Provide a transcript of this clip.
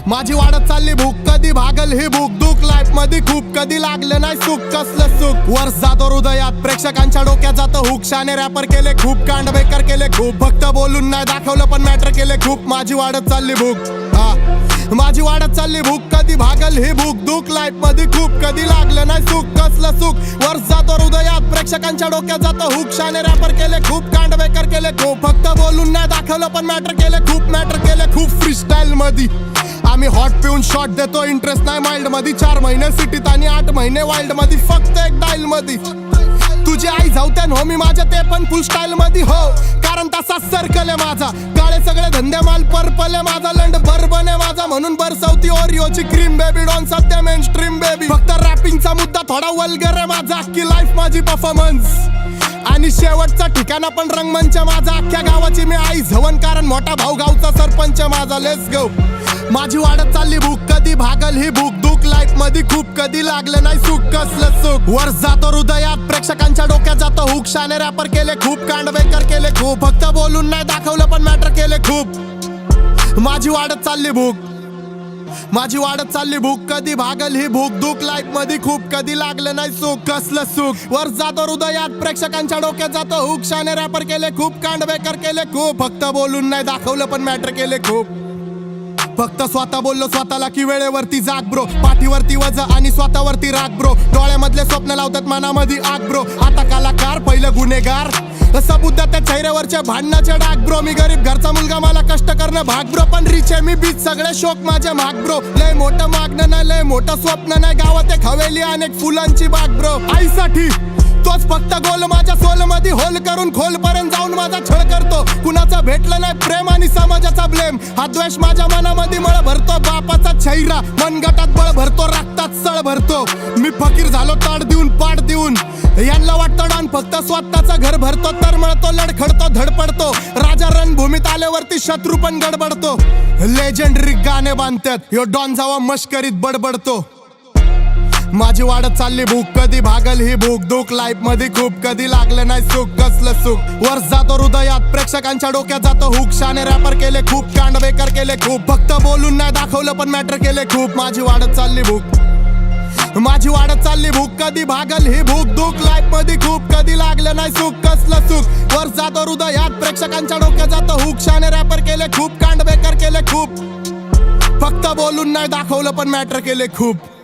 माझी वाढत चालली भूक, कधी भागल ही भूक दुख लाईफ मध्ये खूप, कधी लागलं नाही सुख कसलं सुख. वर जातो हृदयात प्रेक्षकांच्या डोक्यात जातं हुक. शाने रॅपर केले खूप, कांड बेकार केले खूप, फक्त बोलून नाही दाखवलं पण मॅटर केले खूप. माझी वाढत चालली भूक, माझी वाढत चालली भूक, कधी भागल ही भूक दुख लाईफ मध्ये खूप, कधी लागलं नाही सुख कसलं सुख. वर जातो हृदयात प्रेक्षकांच्या डोक्यात जातं हुक. शाने रॅपर केले खूप, कांड बेकार केले खूप, फक्त बोलून नाही दाखवलं पण मॅटर केले खूप, मॅटर केले खूप. फ्री स्टाईल मध्ये आम्ही हॉट पिऊन शॉट देतो, इंटरेस्ट नाही माइल्ड मध्ये. 4 महिने सिटीत आणि 8 महिने वाईल्ड मध्ये, फक्त एक डाईल मध्ये. तुझी आई जाऊत्यान हो मी माझ्या, ते पण फुल स्टाईल मध्ये हो, कारण तसा सर्कल आहे माझा. काळे सगळे धंदे माल पर्पल आहे माझा, लंड बर्बन आहे माझा म्हणून बरसवती ओरिओची क्रीम बेबी. डॉन सध्या मेन स्ट्रीम बेबी, फक्त रॅपिंगचा मुद्दा थोडा वल्गर आहे माझा. अख्खी लाईफ माझी परफॉर्मन्स आणि शेवटचा ठिकाणा पण रंगमंच माझा. अख्ख्या गावाची मी आई झवन, कारण मोठा भाऊ गावचा सरपंच माझा. Let's go. माझी वाढत चालली भूक, कधी भागल ही भूक दुख लाईफ मध्ये खूप, कधी लागलं नाही सुख कसलं सुख. वर जातो हृदयात प्रेक्षकांच्या डोक्यात जातं हुक. शाने रॅपर केले खूप, कांड बेकार केले खूप, फक्त बोलून नाही दाखवलं पण मॅटर केले खूप. माझी वाढत चालली भूक, माझी वाढत चालली भूक, कधी भागल ही भूक दुख लाईफ मध्ये खूप, कधी लागलं नाही सुख कसलं सुख. वर जातो हृदयात प्रेक्षकांच्या डोक्यात जातं हुक. शाने रॅपर केले खूप, कांड बेकार केले खूप, फक्त बोलून नाही दाखवलं पण मॅटर केले खूप. फक्त स्वतः बोललो स्वतःला की वेळेवरती जाग ब्रो, पाठीवरती वजा आणि स्वतःवरती राग ब्रो. डोळ्यामधले स्वप्न लावतात मनामध्ये आग ब्रो. आता कलाकार पहिलं गुन्हेगार, सबुद्धा त्या चेहऱ्यावरच्या भांडणाचे डाग ब्रो. मी गरीब घरचा मुलगा, मला कष्ट करणं भाग ब्रो, पण रिच आहे मी बीच, सगळे शोक माझ्या माग ब्रो. लय मोठं मागणं नाही, लय मोठं स्वप्न नाही, गावात एक हवेली अनेक फुलांची बाग ब्रो. आईसाठी तोच फक्त गोल, माझ्या सोल मध्ये होल करून खोल पर्यंत जाऊन माझा छळ करतो. कुणाचा भेटलं नाही प्रेम आणि समाजाचा ब्लेम, हा द्वेष माझ्या मनामध्ये मळ भरतो. बापाचा छैरा मनगटात बळ भरतो, रक्तात सळ भरतो. मी फकीर झालो ताड देऊन पाड देऊन, यांना वाटतं डॉन फक्त स्वतःचं घर भरतो. तर मळतो लडखडतो धडपडतो, राजा रणभूमीत आल्यावरती शत्रू पण गडबडतो. लेजेंडरी गाणे बांधतात यो डॉन जावा मश्करीत बडबडतो. माझी वाढत चालली भूक, कधी भागल ही भूक दुख लाईफ मध्ये खूप, कधी लागलं नाही सुख कसलं सुख. वर जातो हृदयात प्रेक्षकांच्या डोक्यात जातं हुक. शाने रॅपर केले खूप, कांड बेकार केले खूप, फक्त बोलून नाही दाखवलं पण मॅटर केले खूप. माझी वाढत चालली भूक, माझी वाढत चालली भूक, कधी भागल ही भूक दुख लाईफ मध्ये खूप, कधी लागलं नाही सुख कसलं सुख. वर जातो हृदयात प्रेक्षकांच्या डोक्यात जातं हुक. शाने रॅपर केले खूप, कांड बेकार केले खूप, फक्त बोलून नाही दाखवलं पण मॅटर केले खूप.